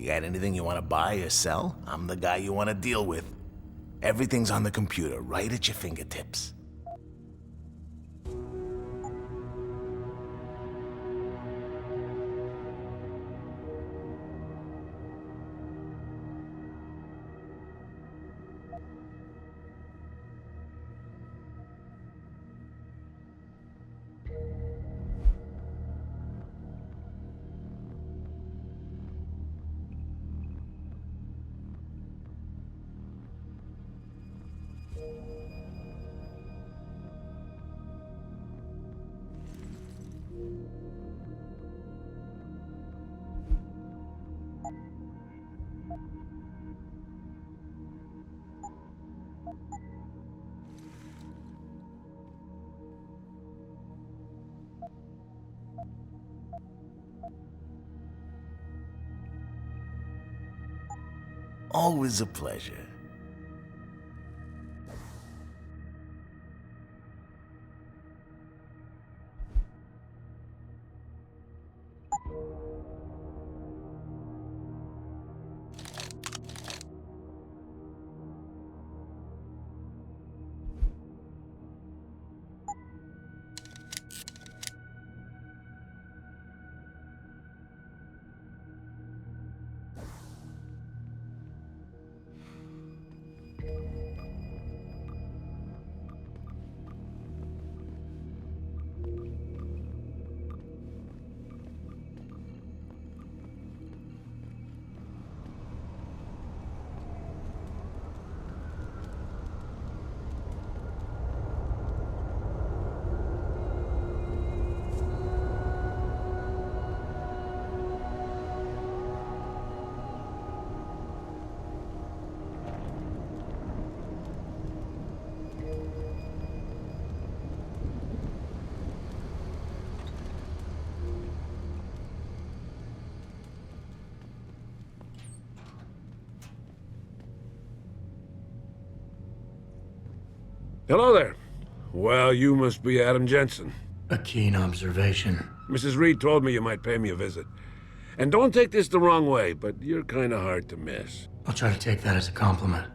You got anything you want to buy or sell? I'm the guy you want to deal with. Everything's on the computer, right at your fingertips. Always a pleasure. Hello there. Well, you must be Adam Jensen. A keen observation. Mrs. Reed told me you might pay me a visit. And don't take this the wrong way, but you're kinda hard to miss. I'll try to take that as a compliment.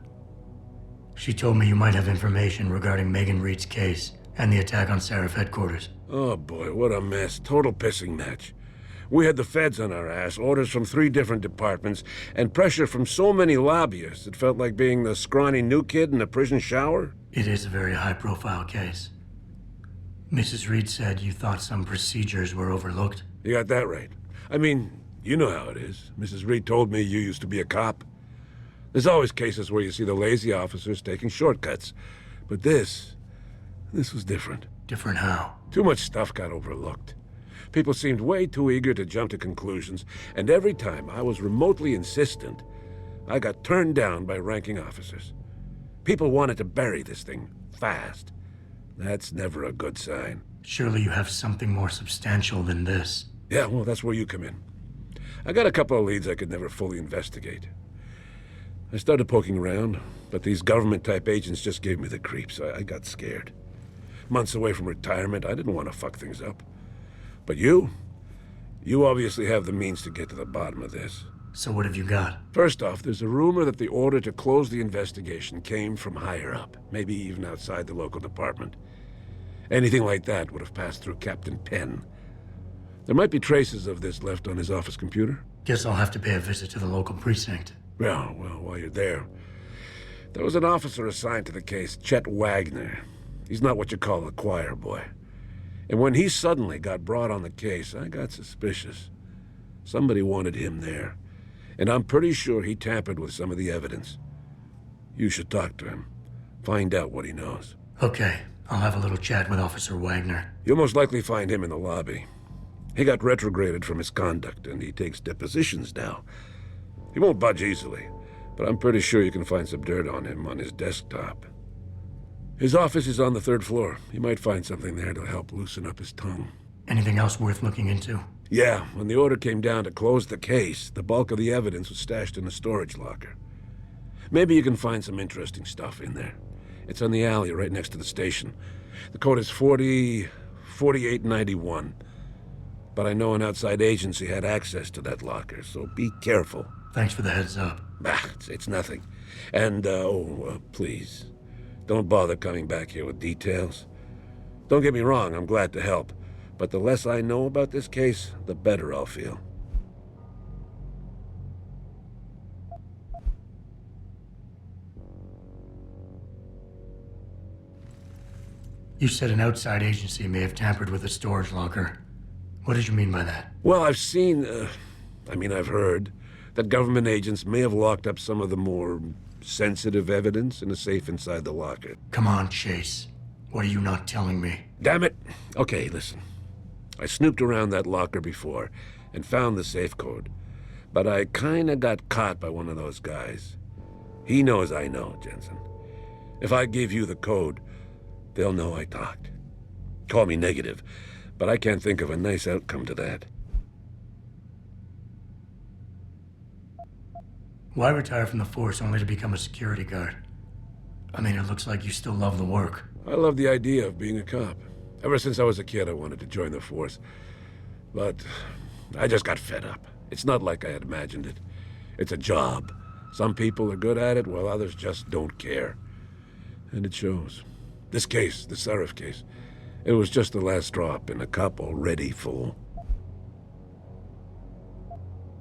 She told me you might have information regarding Megan Reed's case and the attack on Seraph headquarters. Oh boy, what a mess. Total pissing match. We had the feds on our ass, orders from 3 different departments, and pressure from so many lobbyists it felt like being the scrawny new kid in a prison shower. It is a very high-profile case. Mrs. Reed said you thought some procedures were overlooked. You got that right. I mean, you know how it is. Mrs. Reed told me you used to be a cop. There's always cases where you see the lazy officers taking shortcuts. But this was different. Different how? Too much stuff got overlooked. People seemed way too eager to jump to conclusions, and every time I was remotely insistent, I got turned down by ranking officers. People wanted to bury this thing fast. That's never a good sign. Surely you have something more substantial than this. Yeah, well, that's where you come in. I got a couple of leads I could never fully investigate. I started poking around, but these government-type agents just gave me the creeps. I got scared. Months away from retirement, I didn't want to fuck things up. But you obviously have the means to get to the bottom of this. So what have you got? First off, there's a rumor that the order to close the investigation came from higher up, maybe even outside the local department. Anything like that would have passed through Captain Penn. There might be traces of this left on his office computer. Guess I'll have to pay a visit to the local precinct. Well, while you're there, there was an officer assigned to the case, Chet Wagner. He's not what you call a choir boy. And when he suddenly got brought on the case, I got suspicious. Somebody wanted him there. And I'm pretty sure he tampered with some of the evidence. You should talk to him. Find out what he knows. Okay, I'll have a little chat with Officer Wagner. You'll most likely find him in the lobby. He got retrograded from his conduct, and he takes depositions now. He won't budge easily, but I'm pretty sure you can find some dirt on him on his desktop. His office is on the 3rd floor. You might find something there to help loosen up his tongue. Anything else worth looking into? Yeah, when the order came down to close the case, the bulk of the evidence was stashed in a storage locker. Maybe you can find some interesting stuff in there. It's on the alley right next to the station. The code is 4891. But I know an outside agency had access to that locker, so be careful. Thanks for the heads up. It's nothing. And, please, don't bother coming back here with details. Don't get me wrong, I'm glad to help. But the less I know about this case, the better I'll feel. You said an outside agency may have tampered with the storage locker. What did you mean by that? Well, I've heard that government agents may have locked up some of the more sensitive evidence in a safe inside the locker. Come on, Chase. What are you not telling me? Damn it! Okay, listen. I snooped around that locker before and found the safe code. But I kinda got caught by one of those guys. He knows I know, Jensen. If I give you the code, they'll know I talked. Call me negative, but I can't think of a nice outcome to that. Why retire from the force only to become a security guard? I mean, it looks like you still love the work. I love the idea of being a cop. Ever since I was a kid, I wanted to join the force. But I just got fed up. It's not like I had imagined it. It's a job. Some people are good at it, while others just don't care. And it shows. This case, the Seraph case, it was just the last drop in a cup already full.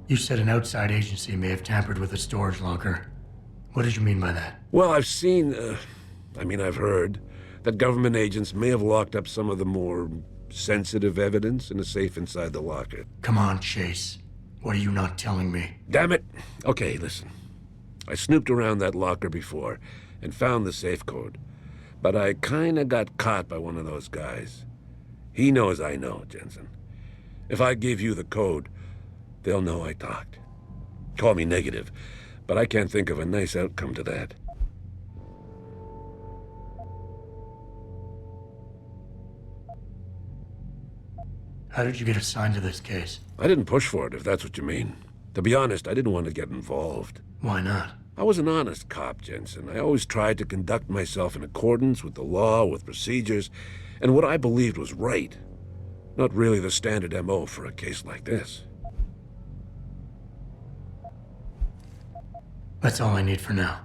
You said an outside agency may have tampered with the storage locker. What did you mean by that? Well, I've heard that government agents may have locked up some of the more sensitive evidence in a safe inside the locker. Come on, Chase. What are you not telling me? Damn it! Okay, listen. I snooped around that locker before and found the safe code. But I kinda got caught by one of those guys. He knows I know, Jensen. If I give you the code, they'll know I talked. Call me negative, but I can't think of a nice outcome to that. How did you get assigned to this case? I didn't push for it, if that's what you mean. To be honest, I didn't want to get involved. Why not? I was an honest cop, Jensen. I always tried to conduct myself in accordance with the law, with procedures, and what I believed was right. Not really the standard MO for a case like this. That's all I need for now.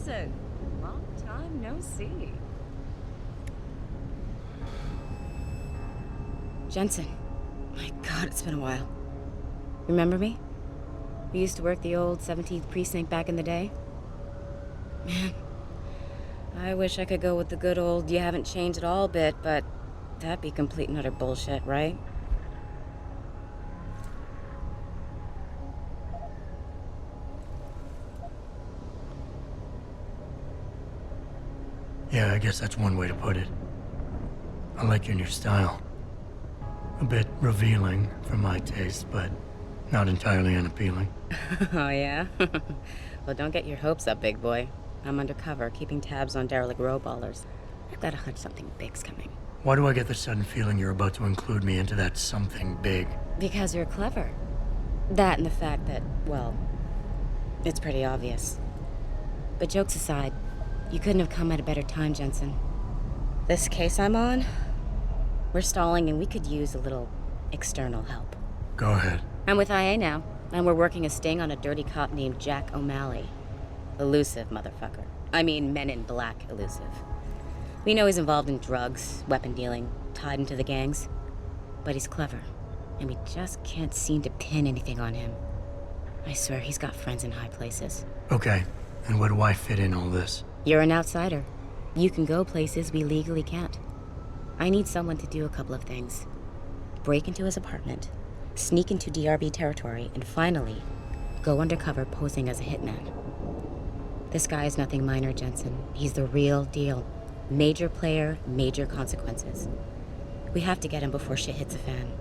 Jensen. Long time no see. Jensen. My God, it's been a while. Remember me? We used to work the old 17th precinct back in the day. Man, I wish I could go with the good old "you haven't changed at all" bit, but that'd be complete and utter bullshit, right? Yeah, I guess that's one way to put it. I like your new style. A bit revealing for my taste, but not entirely unappealing. Oh, yeah? Well, don't get your hopes up, big boy. I'm undercover, keeping tabs on derelict row-ballers. I've got a hunch something big's coming. Why do I get the sudden feeling you're about to include me into that something big? Because you're clever. That and the fact that, well, it's pretty obvious. But jokes aside, you couldn't have come at a better time, Jensen. This case I'm on, we're stalling and we could use a little external help. Go ahead. I'm with IA now, and we're working a sting on a dirty cop named Jack O'Malley. Elusive motherfucker. I mean, Men in Black elusive. We know he's involved in drugs, weapon dealing, tied into the gangs. But he's clever, and we just can't seem to pin anything on him. I swear he's got friends in high places. Okay, and where do I fit in all this? You're an outsider. You can go places we legally can't. I need someone to do a couple of things. Break into his apartment, sneak into DRB territory, and finally, go undercover posing as a hitman. This guy is nothing minor, Jensen. He's the real deal. Major player, major consequences. We have to get him before shit hits the fan.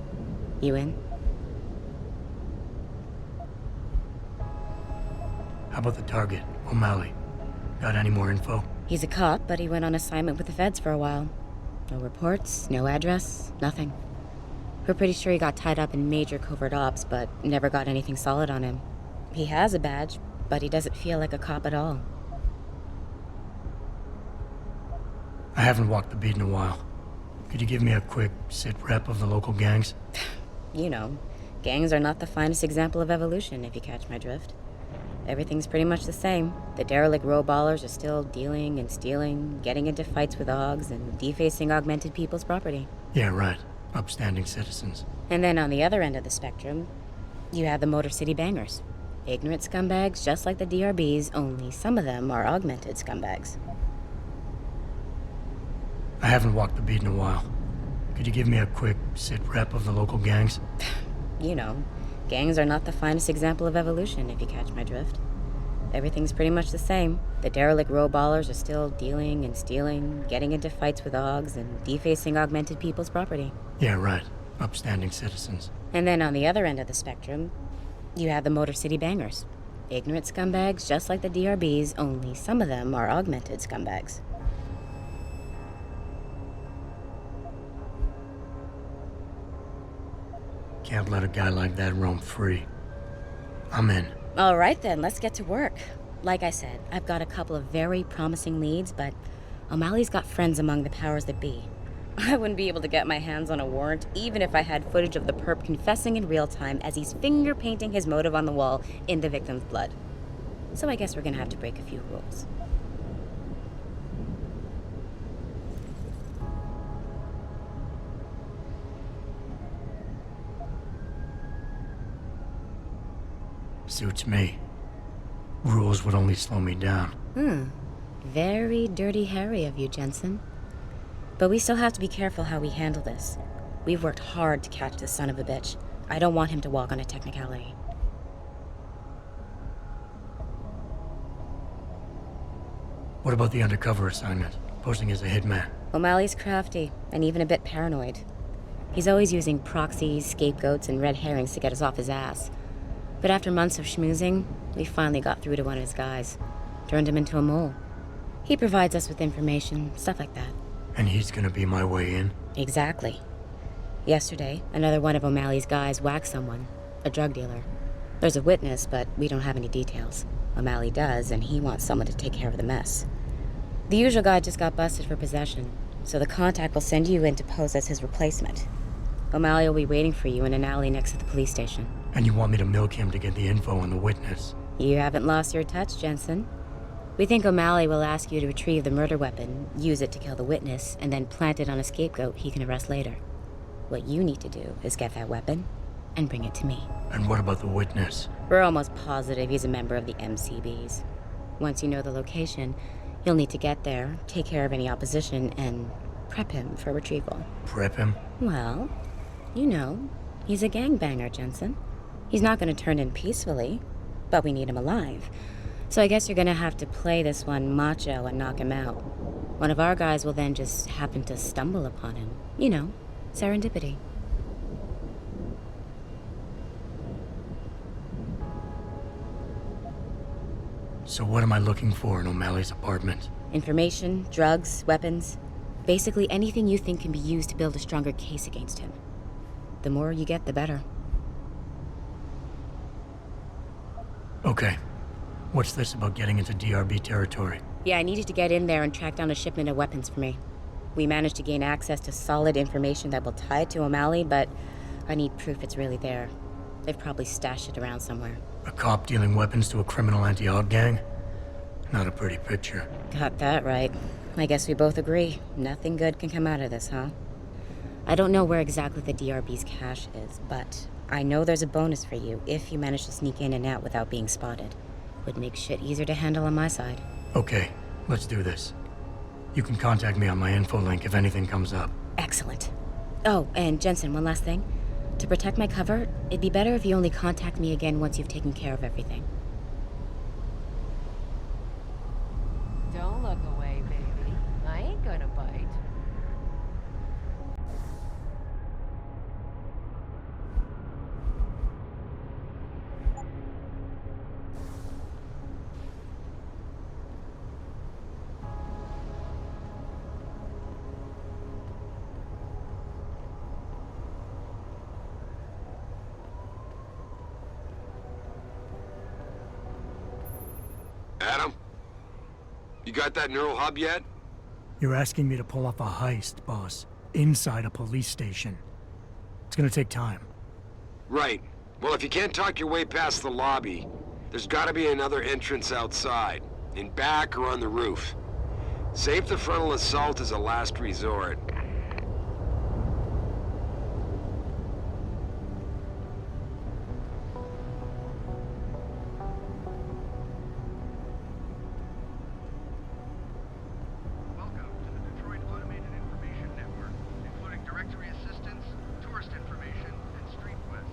You in? How about the target, O'Malley? Got any more info? He's a cop, but he went on assignment with the feds for a while. No reports, no address, nothing. We're pretty sure he got tied up in major covert ops, but never got anything solid on him. He has a badge, but he doesn't feel like a cop at all. I haven't walked the beat in a while. Could you give me a quick sit rep of the local gangs? You know, gangs are not the finest example of evolution, if you catch my drift. Everything's pretty much the same. The derelict row-ballers are still dealing and stealing, getting into fights with OGs, and defacing augmented people's property. Yeah, right. Upstanding citizens. And then on the other end of the spectrum, you have the Motor City Bangers. Ignorant scumbags just like the DRBs, only some of them are augmented scumbags. I haven't walked the beat in a while. Could you give me a quick sit rep of the local gangs? You know, gangs are not the finest example of evolution, if you catch my drift. Everything's pretty much the same. The derelict row-ballers are still dealing and stealing, getting into fights with OGs, and defacing augmented people's property. Yeah, right. Upstanding citizens. And then on the other end of the spectrum, you have the Motor City Bangers. Ignorant scumbags just like the DRBs, only some of them are augmented scumbags. Can't let a guy like that roam free. I'm in. All right then, let's get to work. Like I said, I've got a couple of very promising leads, but O'Malley's got friends among the powers that be. I wouldn't be able to get my hands on a warrant, even if I had footage of the perp confessing in real time as he's finger-painting his motive on the wall in the victim's blood. So I guess we're gonna have to break a few rules. Suits me. Rules would only slow me down. Very Dirty Harry of you, Jensen. But we still have to be careful how we handle this. We've worked hard to catch this son of a bitch. I don't want him to walk on a technicality. What about the undercover assignment? Posing as a hitman? O'Malley's crafty, and even a bit paranoid. He's always using proxies, scapegoats, and red herrings to get us off his ass. But after months of schmoozing, we finally got through to one of his guys. Turned him into a mole. He provides us with information, stuff like that. And he's gonna be my way in? Exactly. Yesterday, another one of O'Malley's guys whacked someone, a drug dealer. There's a witness, but we don't have any details. O'Malley does, and he wants someone to take care of the mess. The usual guy just got busted for possession, so the contact will send you in to pose as his replacement. O'Malley will be waiting for you in an alley next to the police station. And you want me to milk him to get the info on the witness? You haven't lost your touch, Jensen. We think O'Malley will ask you to retrieve the murder weapon, use it to kill the witness, and then plant it on a scapegoat he can arrest later. What you need to do is get that weapon and bring it to me. And what about the witness? We're almost positive he's a member of the MCBs. Once you know the location, you'll need to get there, take care of any opposition, and prep him for retrieval. Prep him? Well, you know, he's a gangbanger, Jensen. He's not going to turn in peacefully, but we need him alive. So I guess you're going to have to play this one macho and knock him out. One of our guys will then just happen to stumble upon him. You know, serendipity. So what am I looking for in O'Malley's apartment? Information, drugs, weapons. Basically anything you think can be used to build a stronger case against him. The more you get, the better. Okay. What's this about getting into DRB territory? Yeah, I needed to get in there and track down a shipment of weapons for me. We managed to gain access to solid information that will tie it to O'Malley, but I need proof it's really there. They've probably stashed it around somewhere. A cop dealing weapons to a criminal anti-Aug gang? Not a pretty picture. Got that right. I guess we both agree. Nothing good can come out of this, huh? I don't know where exactly the DRB's cache is, but I know there's a bonus for you if you manage to sneak in and out without being spotted. Would make shit easier to handle on my side. Okay, let's do this. You can contact me on my info link if anything comes up. Excellent. Oh, and Jensen, one last thing. To protect my cover, it'd be better if you only contact me again once you've taken care of everything. Don't look away, baby. I ain't gonna bite. Adam? You got that neural hub yet? You're asking me to pull off a heist, boss, inside a police station. It's gonna take time. Right. Well, if you can't talk your way past the lobby, there's gotta be another entrance outside, in back or on the roof. Save the frontal assault as a last resort. Welcome to the Detroit Automated Information Network, including directory assistance, tourist information, and Street Quest.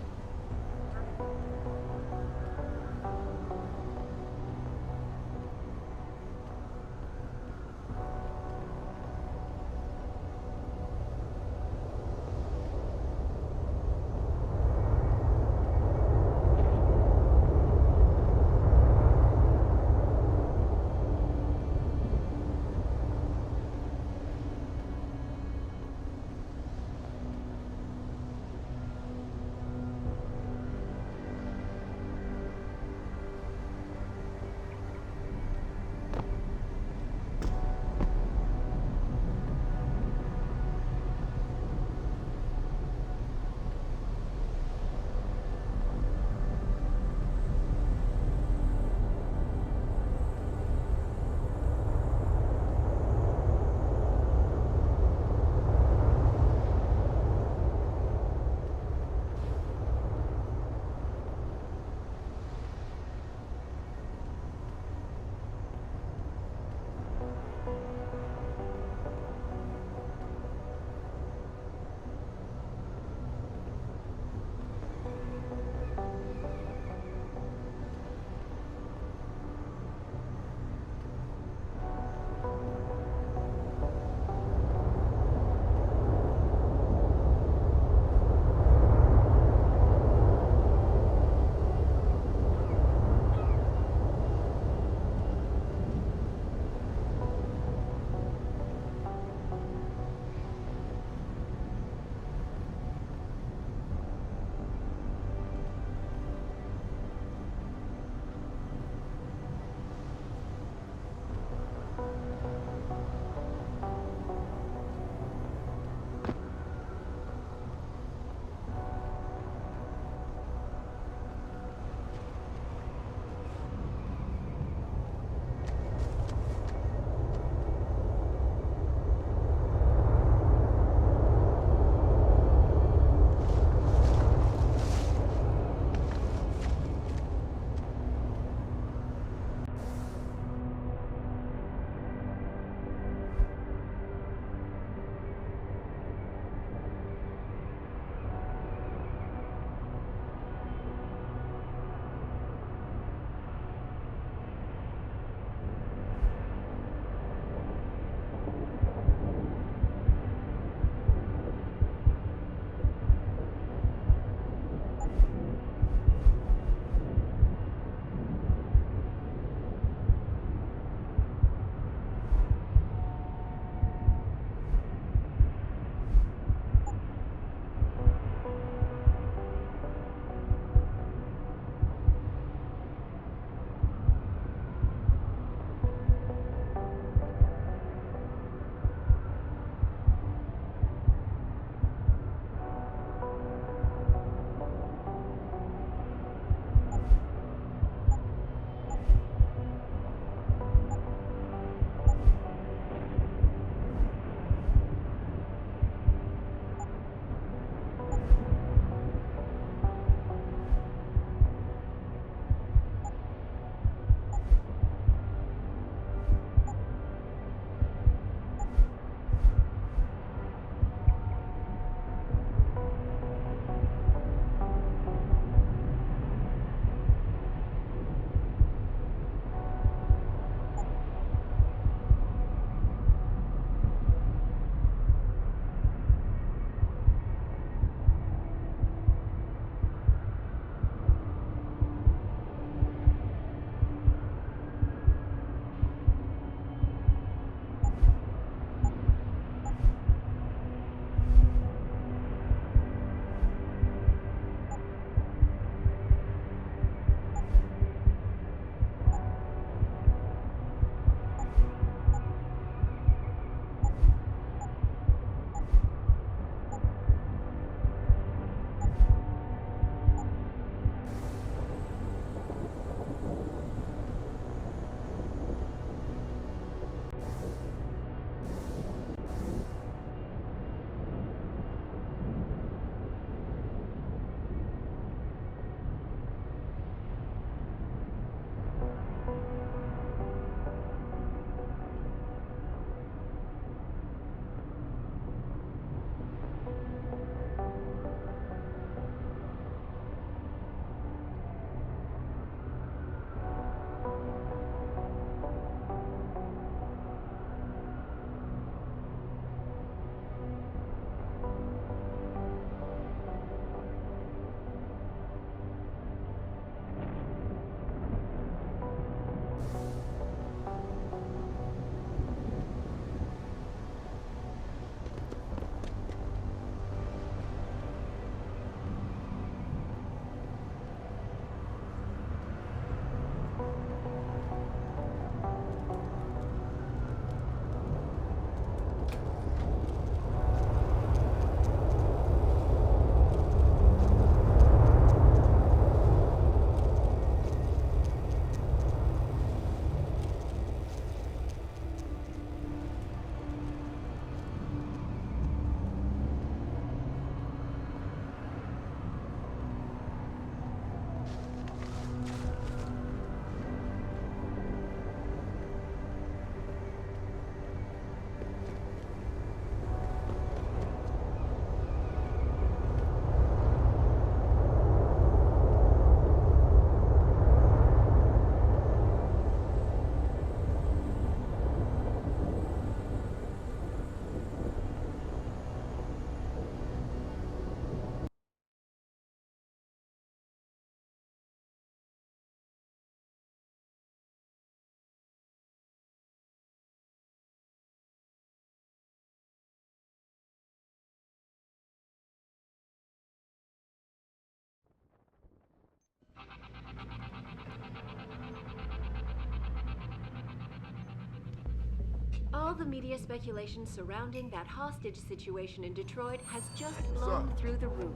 All the media speculation surrounding that hostage situation in Detroit has just blown through the roof.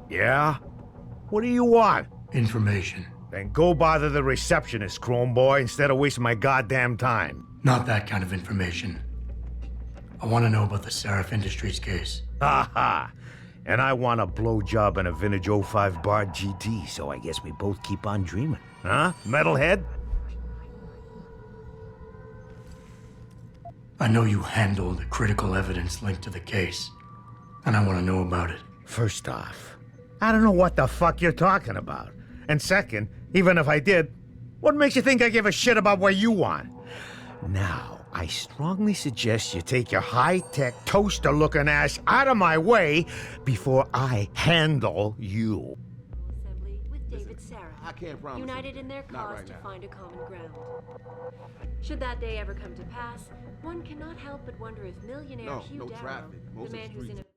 Yeah? What do you want? Information. Then go bother the receptionist, Chrome Boy, instead of wasting my goddamn time. Not that kind of information. I want to know about the Seraph Industries case. Ha ha! And I want a blowjob in a vintage '05 Bard GT, so I guess we both keep on dreaming. Huh, metalhead? I know you handled critical evidence linked to the case, and I want to know about it. First off, I don't know what the fuck you're talking about. And second, even if I did, what makes you think I give a shit about what you want? Now, I strongly suggest you take your high-tech, toaster-looking ass out of my way before I handle you. Assembly with David Seraph. I can't promise United anything. in their Not cause right to now. find a common ground. Should that day ever come to pass, one cannot help but wonder if millionaire No, Hugh no Darrow, traffic. Most the of man the who's in streets a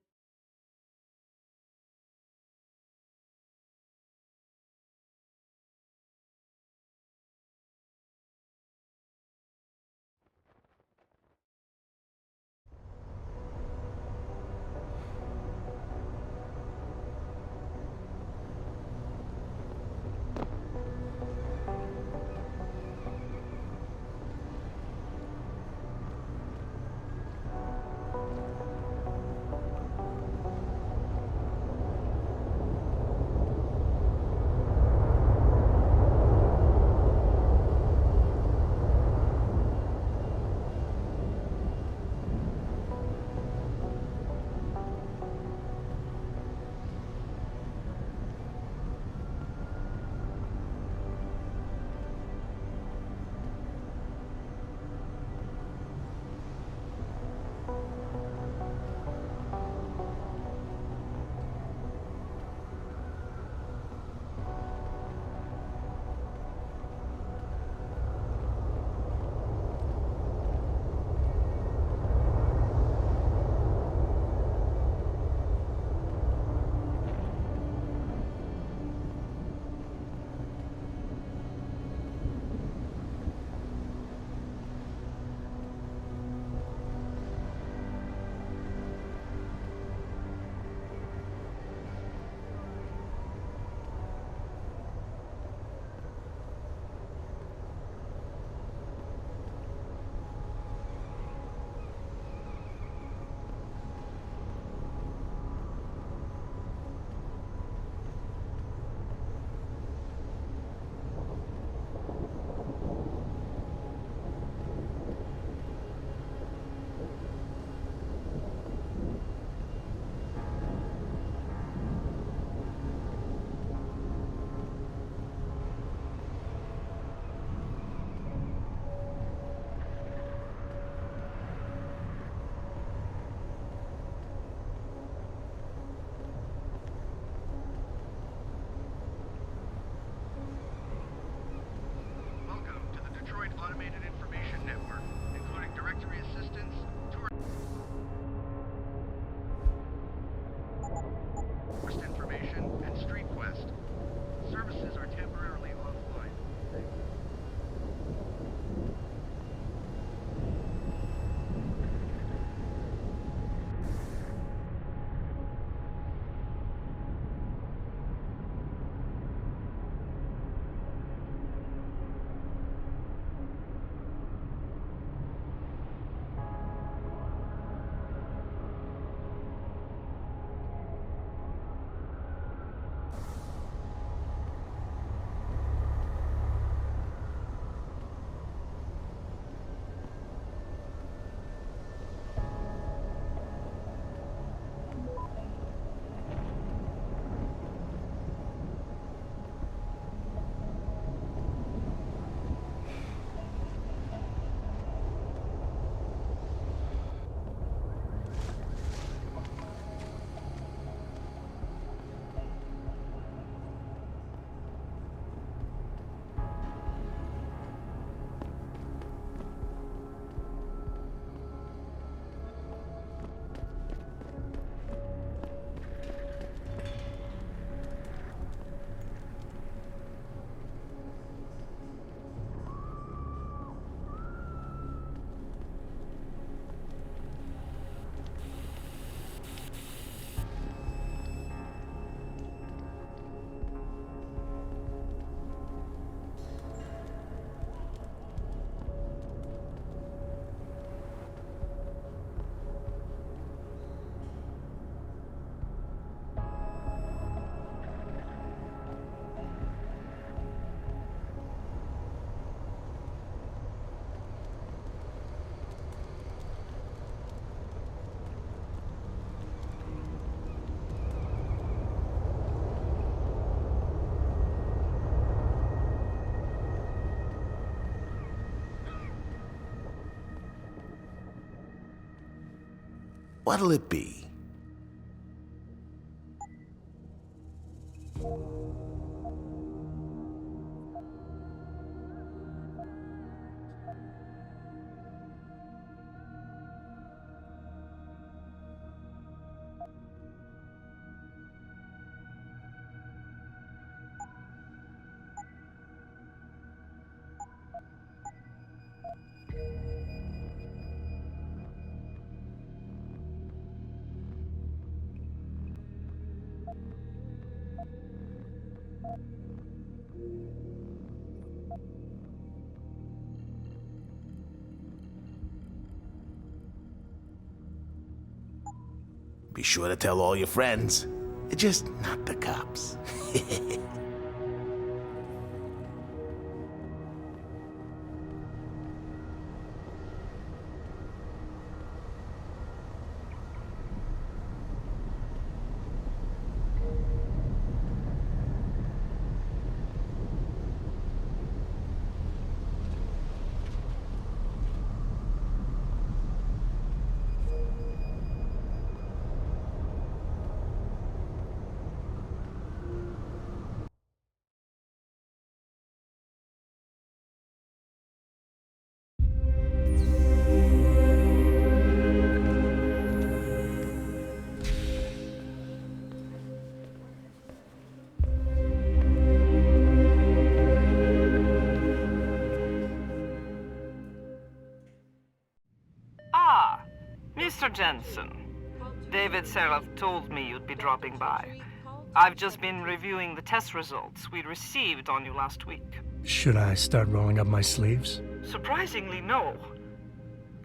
Welcome to the Detroit Automated Information Network, including directory assistance, tourist information, and street quest. Services are temporarily offline. What'll it be? Be sure to tell all your friends. Just not the cops. Mr. Jensen, David Seraph told me you'd be dropping by. I've just been reviewing the test results we received on you last week. Should I start rolling up my sleeves? Surprisingly, no.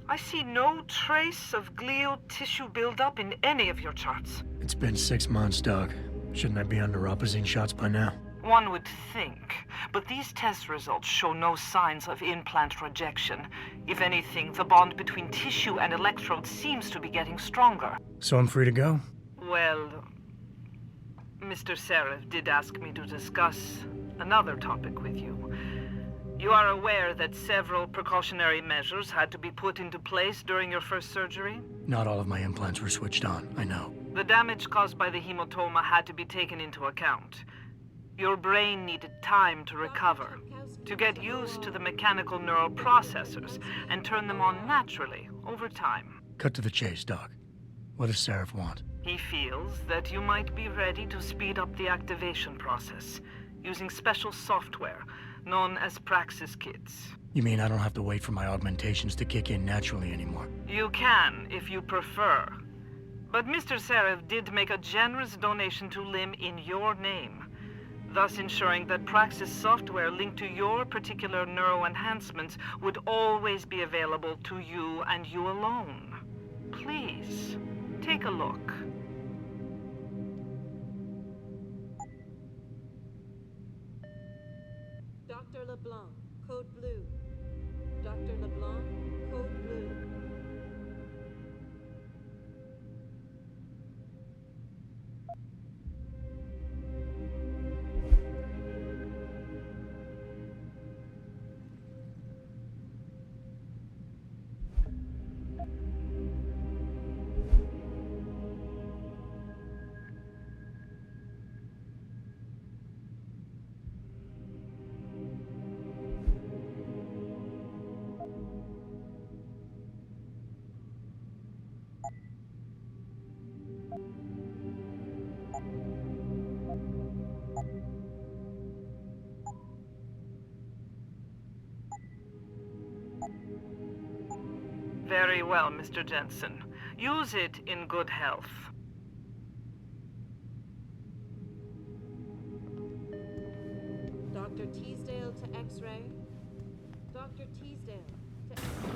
I see no trace of glial tissue buildup in any of your charts. It's been 6 months, Doc. Shouldn't I be under opposite shots by now? One would think, but these test results show no signs of implant rejection. If anything, the bond between tissue and electrodes seems to be getting stronger. So I'm free to go? Well, Mr. Seraph did ask me to discuss another topic with you. You are aware that several precautionary measures had to be put into place during your first surgery? Not all of my implants were switched on, I know. The damage caused by the hematoma had to be taken into account. Your brain needed time to recover, to get used to the mechanical neural processors and turn them on naturally over time. Cut to the chase, Doc. What does Seraph want? He feels that you might be ready to speed up the activation process using special software known as Praxis kits. You mean I don't have to wait for my augmentations to kick in naturally anymore? You can, if you prefer. But Mr. Seraph did make a generous donation to LIM in your name, thus ensuring that Praxis software linked to your particular neuroenhancements would always be available to you and you alone. Please, take a look. Dr. LeBlanc, code blue. Dr. LeBlanc, code blue. Very well, Mr. Jensen. Use it in good health. Dr. Teasdale to X-ray. Dr. Teasdale to X-ray.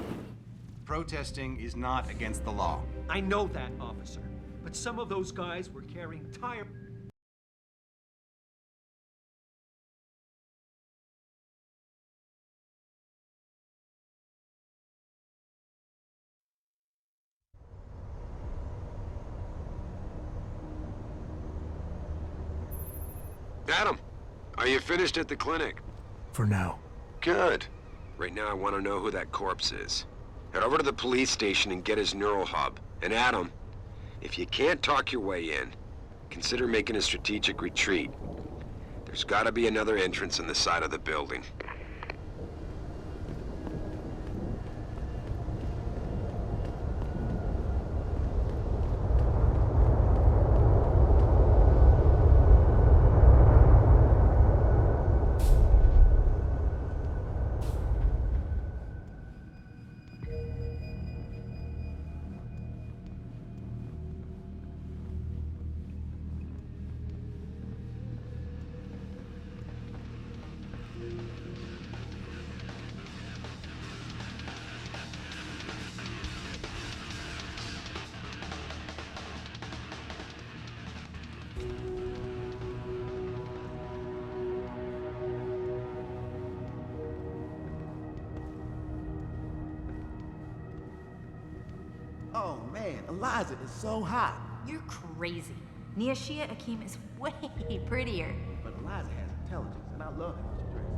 Protesting is not against the law. I know that, officer. But some of those guys were carrying tire... Adam, are you finished at the clinic? For now. Good. Right now I want to know who that corpse is. Head over to the police station and get his neural hub. And Adam, If you can't talk your way in, consider making a strategic retreat. There's gotta be another entrance in the side of the building. Oh man, Eliza is so hot. You're crazy. Niashia Akeem is way prettier. But Eliza has intelligence, and I love how she dresses.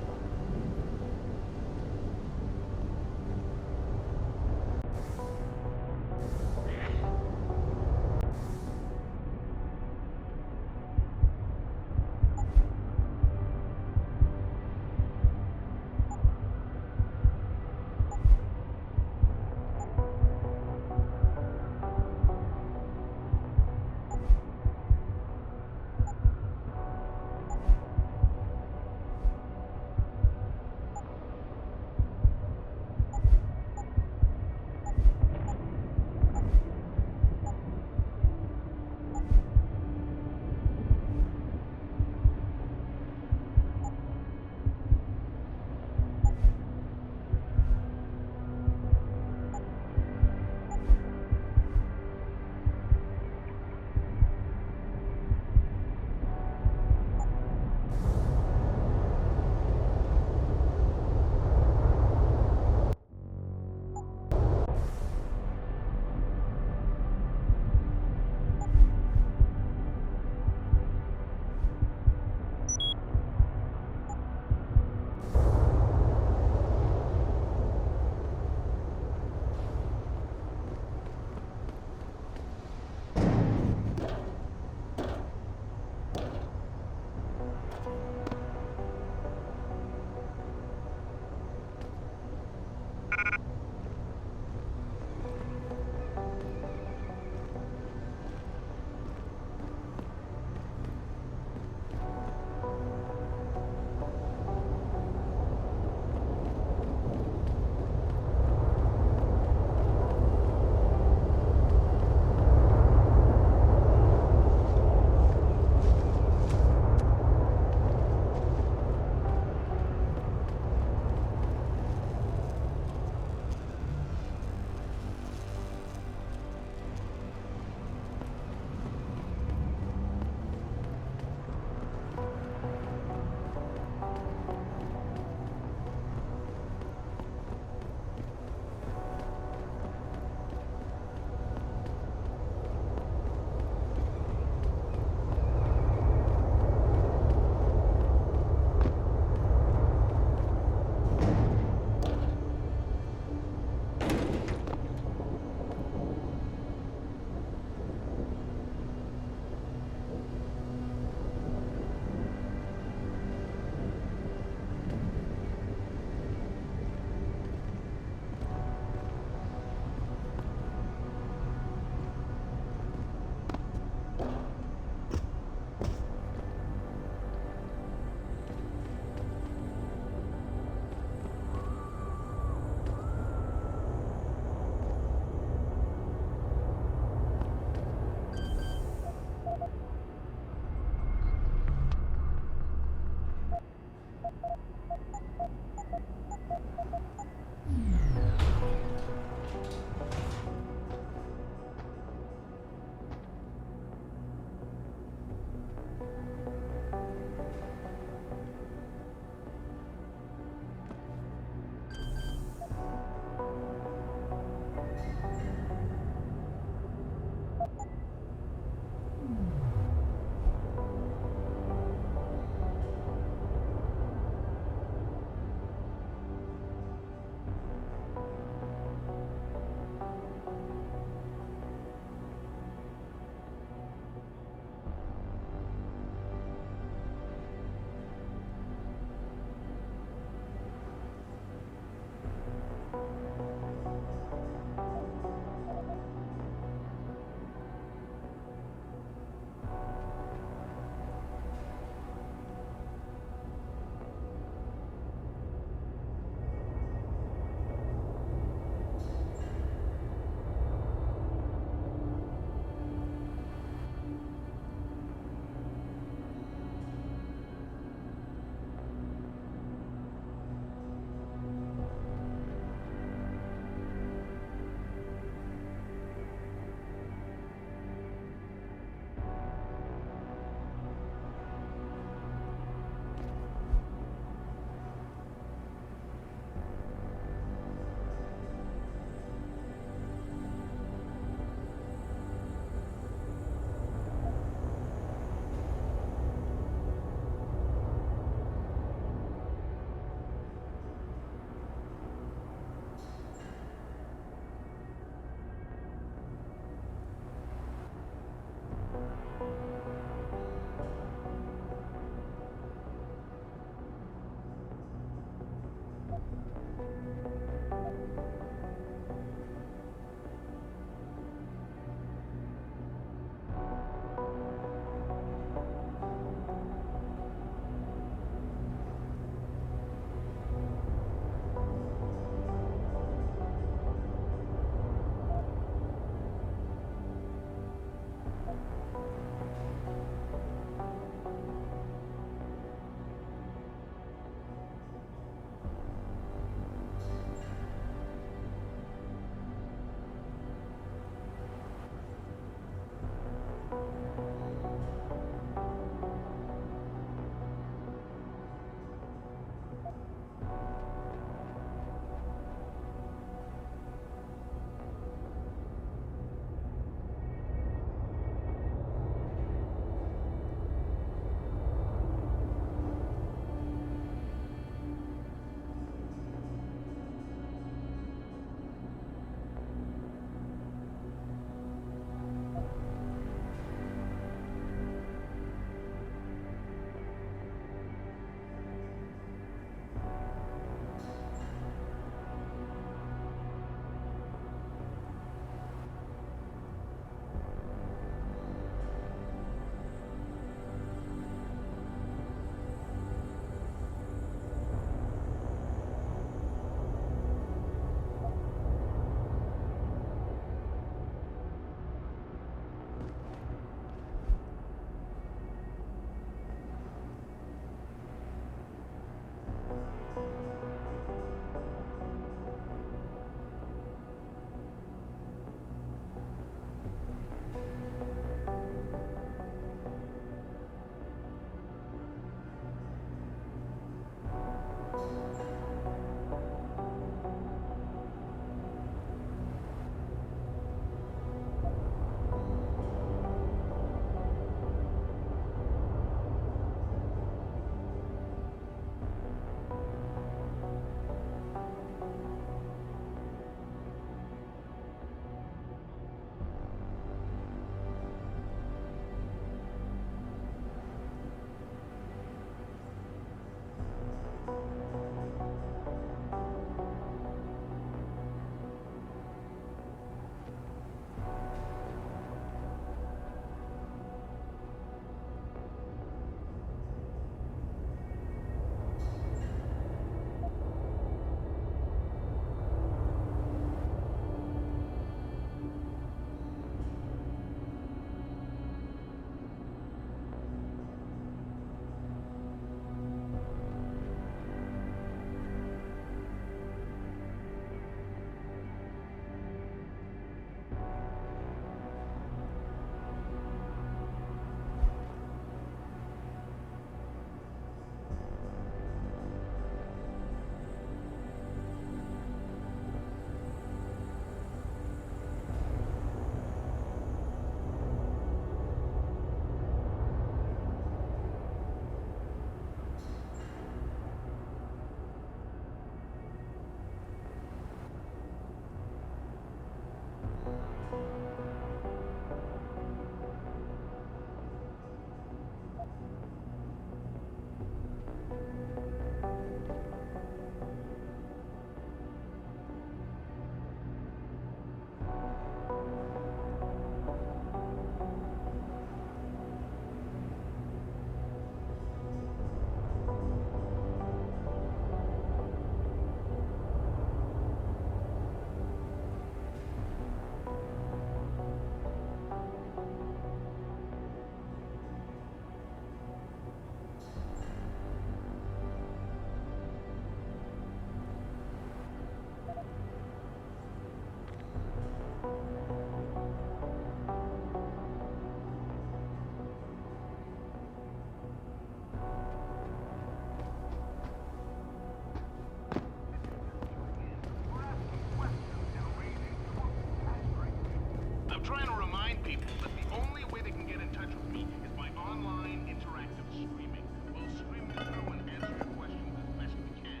trying to remind people that the only way they can get in touch with me is by online interactive streaming. We'll stream you through and answer your questions as best we can.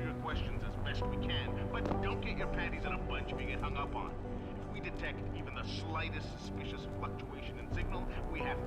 Your questions as best we can, but don't get your panties in a bunch if you get hung up on. If we detect even the slightest suspicious fluctuation in signal, we have to